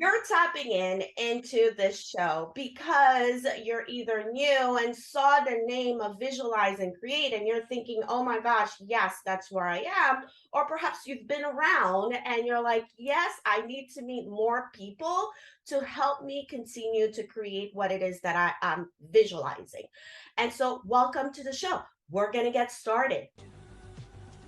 You're tapping into this show because you're either new and saw the name of Visualize and Create and you're thinking, oh my gosh, yes, that's where I am. Or perhaps you've been around and you're like, yes, I need to meet more people to help me continue to create what it is that I am visualizing. And so, welcome to the show. We're going to get started.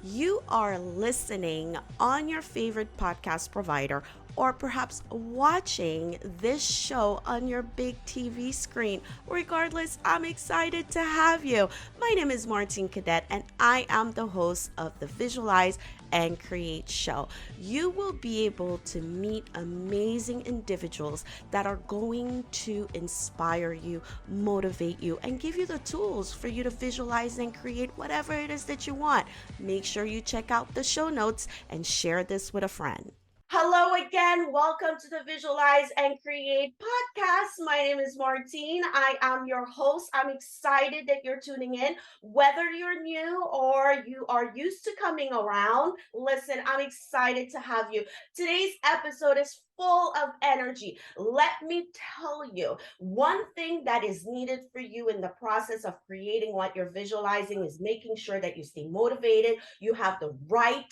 You are listening on your favorite podcast provider, or perhaps watching this show on your big TV screen. Regardless, I'm excited to have you. My name is Martine Cadet, and I am the host of the Visualize and Create show. You will be able to meet amazing individuals that are going to inspire you, motivate you, and give you the tools for you to visualize and create whatever it is that you want. Make sure you check out the show notes and share this with a friend. Hello again. Welcome to the Visualize and Create podcast. My name is Martine. I am your host. I'm excited that you're tuning in. Whether you're new or you are used to coming around, listen, I'm excited to have you. Today's episode is full of energy. Let me tell you, one thing that is needed for you in the process of creating what you're visualizing is making sure that you stay motivated, you have the right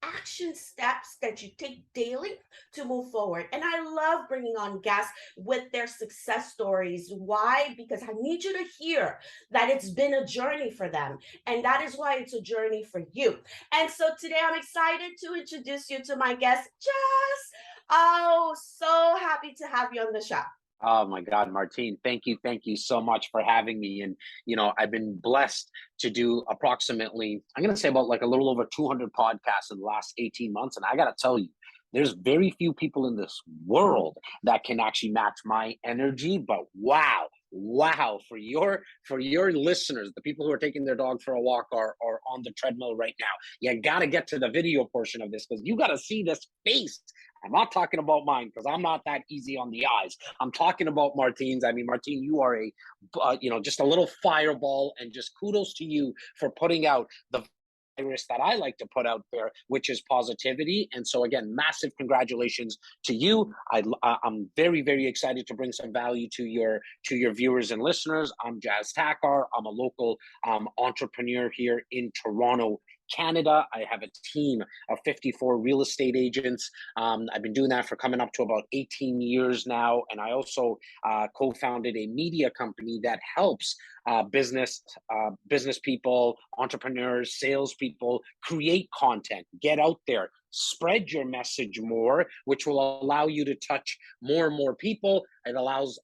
action steps that you take daily to move forward. And I love bringing on guests with their success stories. Why? Because I need you to hear that it's been a journey for them. And that is why it's a journey for you. And so today I'm excited to introduce you to my guest, Jas. Oh, so happy to have you on the show. Oh my God, Martine, thank you. Thank you so much for having me. And, I've been blessed to do approximately, I'm going to say about like a little over 200 podcasts in the last 18 months. And I got to tell you, there's very few people in this world that can actually match my energy. But wow, for your listeners, the people who are taking their dog for a walk or on the treadmill right now, you got to get to the video portion of this because you got to see this face. I'm not talking about mine because I'm not that easy on the eyes. I'm talking about Martine's. I mean, Martine, you are just a little fireball, and just kudos to you for putting out the virus that I like to put out there, which is positivity. And so again, massive congratulations to you. I'm very, very excited to bring some value to your viewers and listeners. I'm Jas Takhar. I'm a local entrepreneur here in Toronto, Canada. I have a team of 54 real estate agents. I've been doing that for coming up to about 18 years now. And I also co-founded a media company that helps business people, entrepreneurs, salespeople create content, get out there, spread your message more, which will allow you to touch more and more people. It allows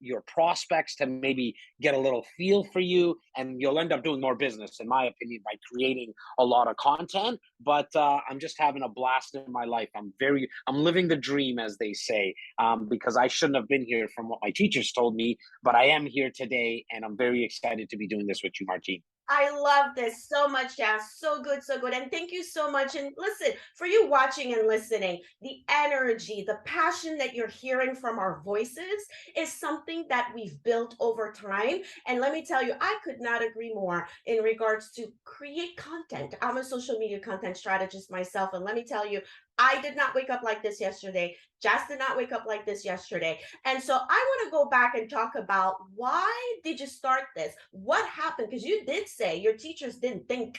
your prospects to maybe get a little feel for you, and you'll end up doing more business, in my opinion, by creating a lot of content. But I'm just having a blast in my life. I'm living the dream, as they say, because I shouldn't have been here from what my teachers told me, but I am here today, and I'm very excited to be doing this with you, Martine. I love this so much, Jas. So good, so good. And thank you so much. And listen, for you watching and listening, the energy, the passion that you're hearing from our voices is something that we've built over time. And let me tell you, I could not agree more in regards to create content. I'm a social media content strategist myself. And let me tell you, I did not wake up like this yesterday. Jas did not wake up like this yesterday. And so I want to go back and talk about why did you start this? What happened? Because you did say your teachers didn't think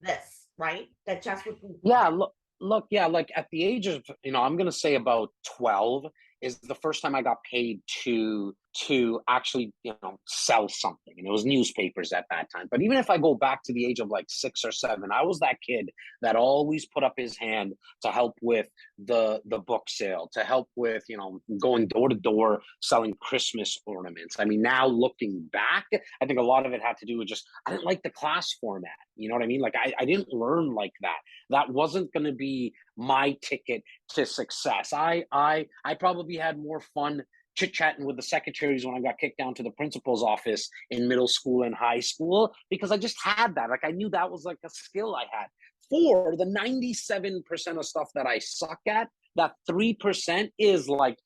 this, right? That Jas would be. Yeah, yeah, like at the age of, I'm gonna say about 12 is the first time I got paid to actually, sell something. And it was newspapers at that time. But even if I go back to the age of like 6 or 7, I was that kid that always put up his hand to help with the book sale, to help with, going door to door selling Christmas ornaments. I mean, now looking back, I think a lot of it had to do with just I didn't like the class format. You know what I mean? Like I didn't learn like that. That wasn't going to be my ticket to success. I probably had more fun chit-chatting with the secretaries when I got kicked down to the principal's office in middle school and high school, because I just had that. Like I knew that was like a skill I had. For the 97% of stuff that I suck at, that 3% is like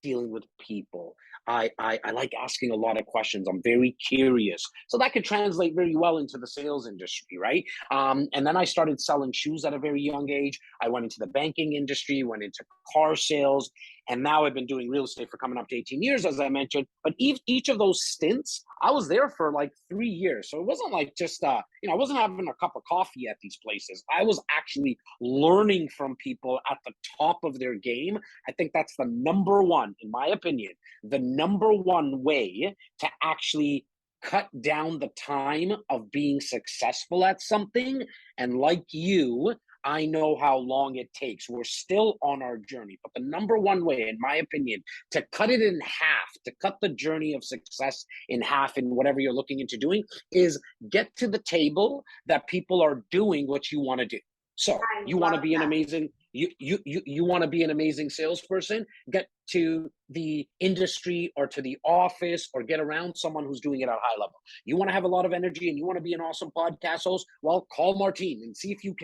dealing with people. I like asking a lot of questions. I'm very curious. So that could translate very well into the sales industry, right? And then I started selling shoes at a very young age. I went into the banking industry, went into car sales. And now I've been doing real estate for coming up to 18 years, as I mentioned. But each of those stints, I was there for like 3 years. So it wasn't like just, I wasn't having a cup of coffee at these places. I was actually learning from people at the top of their game. I think that's the number one, in my opinion, the number one way to actually cut down the time of being successful at something. And like you, I know how long it takes. We're still on our journey. But the number one way, in my opinion, to cut it in half, to cut the journey of success in half in whatever you're looking into doing, is get to the table that people are doing what you want to do. So I you want to love be an that. amazing, you want to be an amazing salesperson, get to the industry or to the office or get around someone who's doing it at a high level. You want to have a lot of energy and you want to be an awesome podcast host, well, call Martine and see if you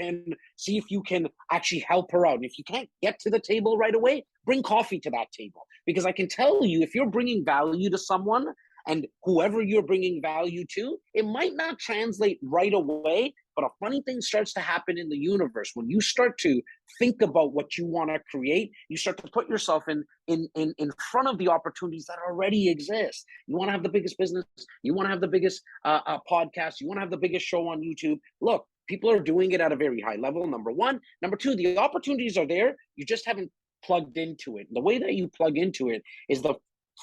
can actually help her out. And if you can't get to the table right away, bring coffee to that table, because I can tell you, if you're bringing value to someone, and whoever you're bringing value to, it might not translate right away, but a funny thing starts to happen in the universe. When you start to think about what you want to create, you start to put yourself in front of the opportunities that already exist. You want to have the biggest business, you want to have the biggest podcast, you want to have the biggest show on YouTube. Look, people are doing it at a very high level, number one. Number two, the opportunities are there, you just haven't plugged into it. The way that you plug into it is the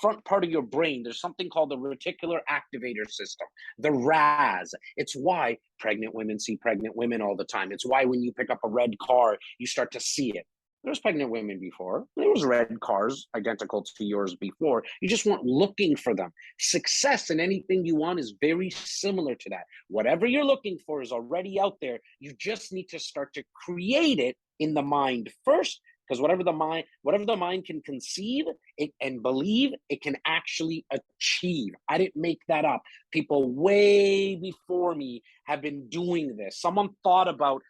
front part of your brain. There's something called the reticular activator system, the RAS. It's why pregnant women see pregnant women all the time. It's why when you pick up a red car, you start to see it. There's pregnant women before. There was red cars identical to yours before. You just weren't looking for them. Success in anything you want is very similar to that. Whatever you're looking for is already out there. You just need to start to create it in the mind first, because whatever the mind can conceive it and believe, it can actually achieve. I didn't make that up. People way before me have been doing this. Someone thought about,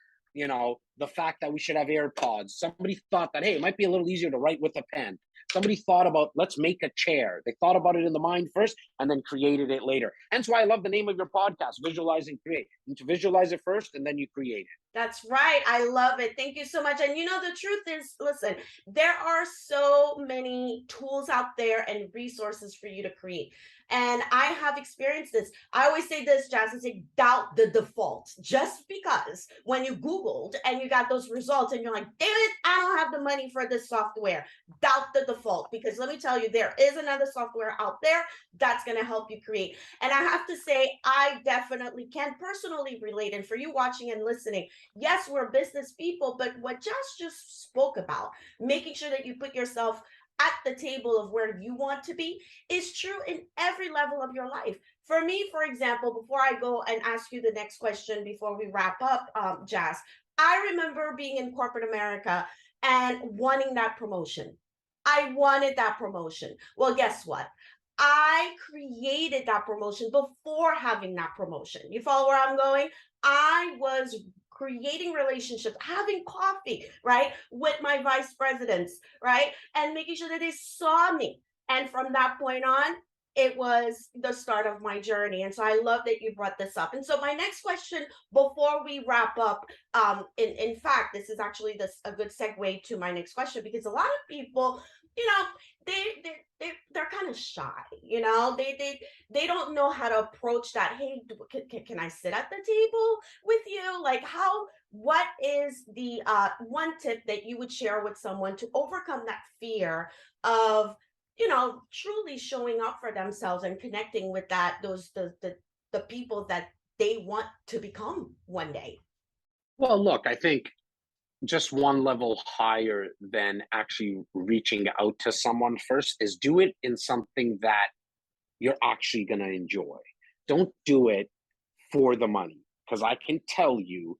the fact that we should have AirPods. Somebody thought that, hey, it might be a little easier to write with a pen. Somebody thought about, let's make a chair. They thought about it in the mind first and then created it later. Hence why I love the name of your podcast, Visualize and Create. You need to visualize it first and then you create it. That's right. I love it. Thank you so much. And the truth is, listen, there are so many tools out there and resources for you to create. And I have experienced this. I always say this, Jas, I say, doubt the default. Just because when you Googled and you got those results and you're like, damn it, I don't have the money for this software. Doubt the default. Because let me tell you, there is another software out there that's going to help you create. And I have to say, I definitely can personally relate. And for you watching and listening, yes, we're business people, but what Jas just spoke about, making sure that you put yourself at the table of where you want to be, is true in every level of your life. For me, for example, before I go and ask you the next question, before we wrap up, Jas, I remember being in corporate America and wanting that promotion. I wanted that promotion. Well, guess what? I created that promotion before having that promotion. You follow where I'm going? I was creating relationships, having coffee, right, with my vice presidents, right, and making sure that they saw me. And from that point on, it was the start of my journey. And so I love that you brought this up. And so my next question before we wrap up, in fact, this is actually a good segue to my next question, because a lot of people, they're kind of shy, they don't know how to approach that. Hey, can I sit at the table with you? Like, what is the one tip that you would share with someone to overcome that fear of truly showing up for themselves and connecting with the people that they want to become one day? Well, look, I think just one level higher than actually reaching out to someone first is do it in something that you're actually going to enjoy. Don't do it for the money, because I can tell you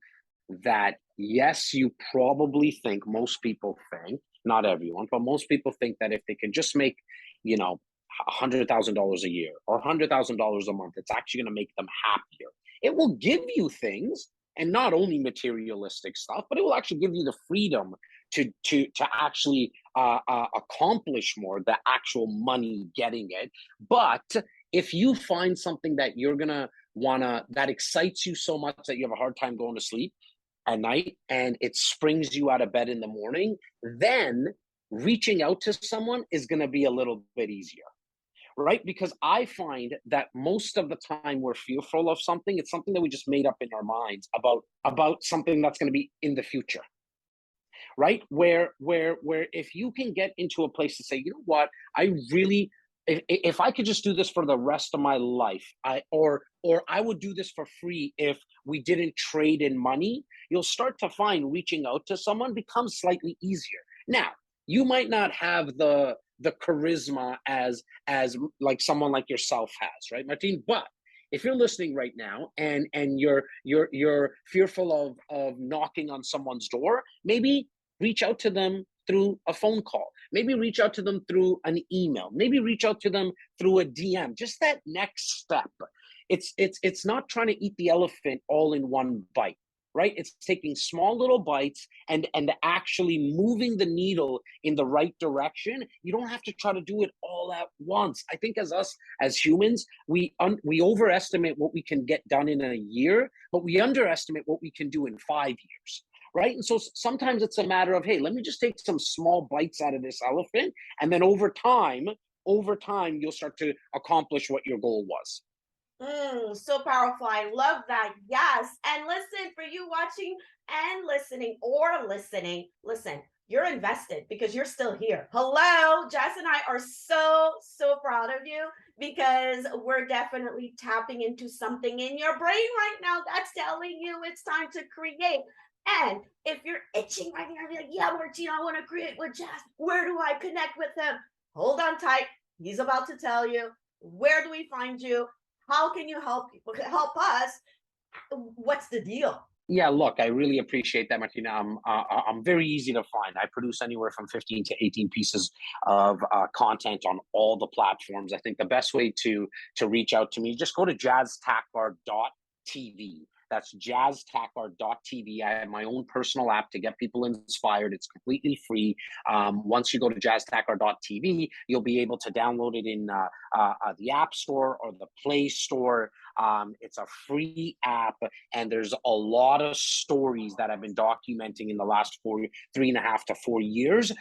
that, yes, you probably think, most people think, not everyone, but most people think that if they can just make, $100,000 a year or $100,000 a month, it's actually going to make them happier. It will give you things, and not only materialistic stuff, but it will actually give you the freedom to actually accomplish more, the actual money getting it. But if you find something that you're gonna wanna, that excites you so much that you have a hard time going to sleep at night and it springs you out of bed in the morning, then reaching out to someone is going to be a little bit easier, right? Because I find that most of the time we're fearful of something. It's something that we just made up in our minds about something that's going to be in the future, right? Where if you can get into a place to say, you know what, I really, if I could just do this for the rest of my life, or I would do this for free if we didn't trade in money, you'll start to find reaching out to someone becomes slightly easier. Now, you might not have the charisma as like someone like yourself has, right, Martine? But if you're listening right now and you're fearful of knocking on someone's door, maybe reach out to them through a phone call, maybe reach out to them through an email, maybe reach out to them through a DM. Just that next step. It's not trying to eat the elephant all in one bite, right? It's taking small little bites and actually moving the needle in the right direction. You don't have to try to do it all at once. I think as humans, we overestimate what we can get done in a year, but we underestimate what we can do in 5 years, right? And so sometimes it's a matter of, hey, let me just take some small bites out of this elephant, and then over time, you'll start to accomplish what your goal was. So powerful. I love that. Yes. And listen, for you watching and listening, listen, you're invested because you're still here. Hello. Jess and I are so proud of you because we're definitely tapping into something in your brain right now that's telling you it's time to create. And if you're itching right now, you're like, yeah, Martine, I want to create with Jess. Where do I connect with him? Hold on tight. He's about to tell you. Where do we find you? How can you help us? What's the deal? Yeah, look, I really appreciate that, Martina. I'm very easy to find. I produce anywhere from 15 to 18 pieces of content on all the platforms. I think the best way to reach out to me, just go to jastakhar.tv. That's jastakhar.tv. I have my own personal app to get people inspired. It's completely free. Once you go to jastakhar.tv, you'll be able to download it in the App Store or the Play Store. It's a free app, and there's a lot of stories that I've been documenting in the last 3.5 to 4 years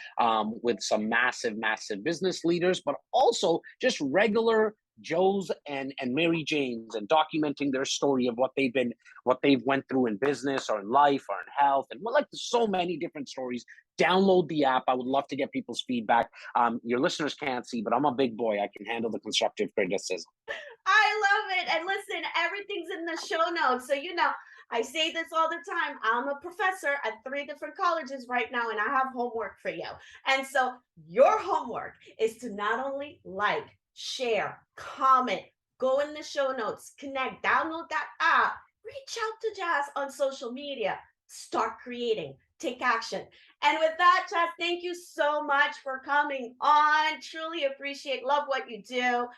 with some massive business leaders, but also just regular Joes and Mary Janes, and documenting their story of what they've went through in business or in life or in health, and like so many different stories. Download the app. I would love to get people's feedback. Your listeners can't see, but I'm a big boy. I can handle the constructive criticism. I love it. And listen, everything's in the show notes. So, I say this all the time. I'm a professor at 3 different colleges right now, and I have homework for you. And so, your homework is to not only like, share, comment, go in the show notes, connect, download that app, reach out to Jazz on social media, start creating, take action. And with that, Jazz, thank you so much for coming on. Truly appreciate, love what you do.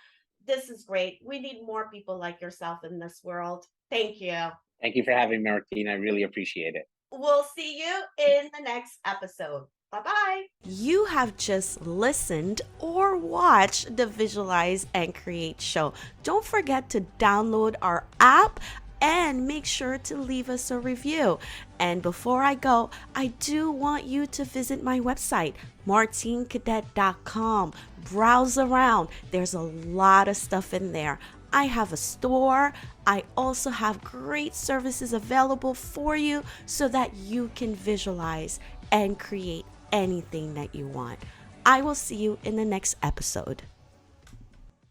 This is great. We need more people like yourself in this world. Thank you. Thank you for having me, Martine. I really appreciate it. We'll see you in the next episode. Bye-bye. You have just listened or watched the Visualize and Create show. Don't forget to download our app and make sure to leave us a review. And before I go, I do want you to visit my website, martinecadet.com. Browse around. There's a lot of stuff in there. I have a store. I also have great services available for you so that you can visualize and create anything that you want. I will see you in the next episode.